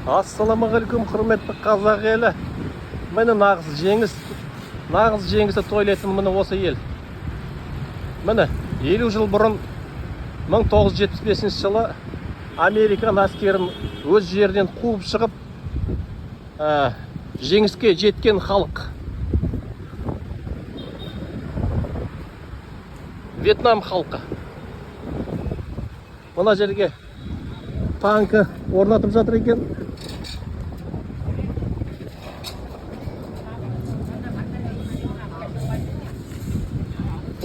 Ассалаумағалейкум, құрметті қазақ елі. Міне нағыз жеңісті тойлайтын міне осы ел. Міне 50 жыл бұрын 1975 жылы Американ әскерін өз жерінен қуып шығып жеңіске жеткен халық. Вьетнам халқы. Мына жерге танкі орнатып жатыр екен.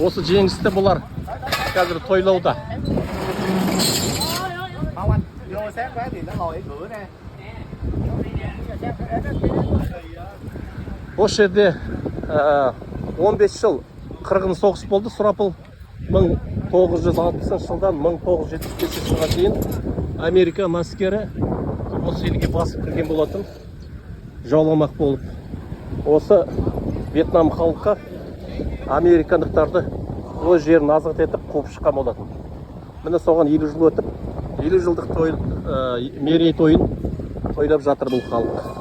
Осы жеңісті бұлар қазір тойлауда. Осы жерде 15 жыл қырғын соғыс болды. Сұрапыл 1960 жылдан 1975 жылға дейін Американ әскері осы елге басып кірген болатын, жауламақ болып. Осы Вьетнам халқы американдықтарды өз жерін азат етіп қуып шыққан болатын. Міне соған 50 жыл өтіп, 50 жылдық мерейтойын тойлап жатыр бұл халық.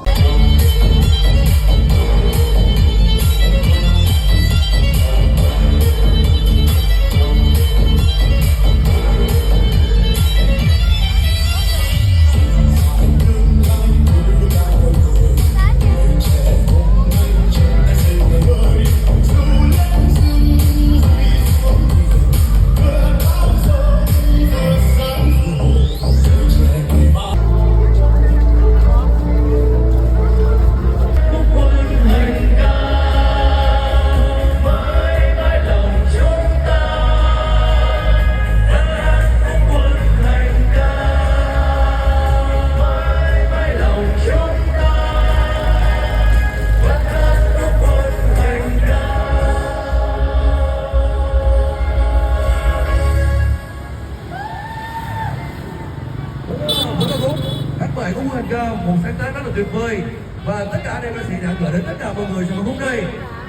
Mời có Nguyên Cao, một sáng tác rất là tuyệt vời và tất cả đây ca sĩ đã gửi đến tất cả mọi người trong hôm nay.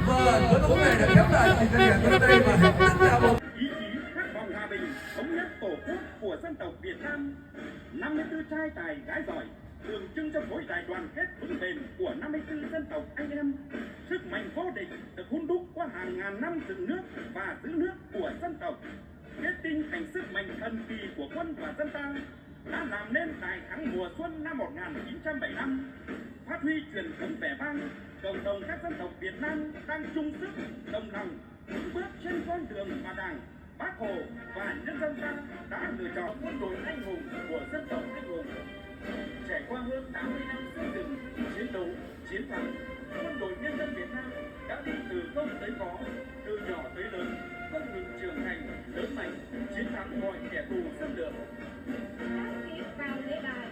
Và với lúc này đã khép lại chương trình nhạc tới đây và hẹn tất cả mọi ý chí khát vọng hòa bình, thống nhất tổ quốc của dân tộc Việt Nam. 54 trai tài gái giỏi tượng trưng cho khối đại đoàn kết vững bền của 54 dân tộc anh em. Sức mạnh vô địch được hun đúc qua hàng ngàn năm dựng nước và giữ nước của dân tộc, kết tinh thành sức mạnh thần kỳ của quân và dân ta đã làm nên đại thắng mùa xuân năm 1975, phát huy truyền thống vẻ vang. Cộng đồng các dân tộc Việt Nam đang chung sức đồng lòng vững bước trên con đường mà Đảng, Bác Hồ và nhân dân ta đã lựa chọn. Quân đội anh hùng của dân tộc anh hùng trải qua hơn 80 năm xây dựng, chiến đấu, chiến thắng, quân đội nhân dân Việt Nam đã đi từ công tới có, từ nhỏ tới lớn, không ngừng trưởng thành, lớn mạnh, chiến thắng mọi kẻ thù xâm lược. Vào lễ đài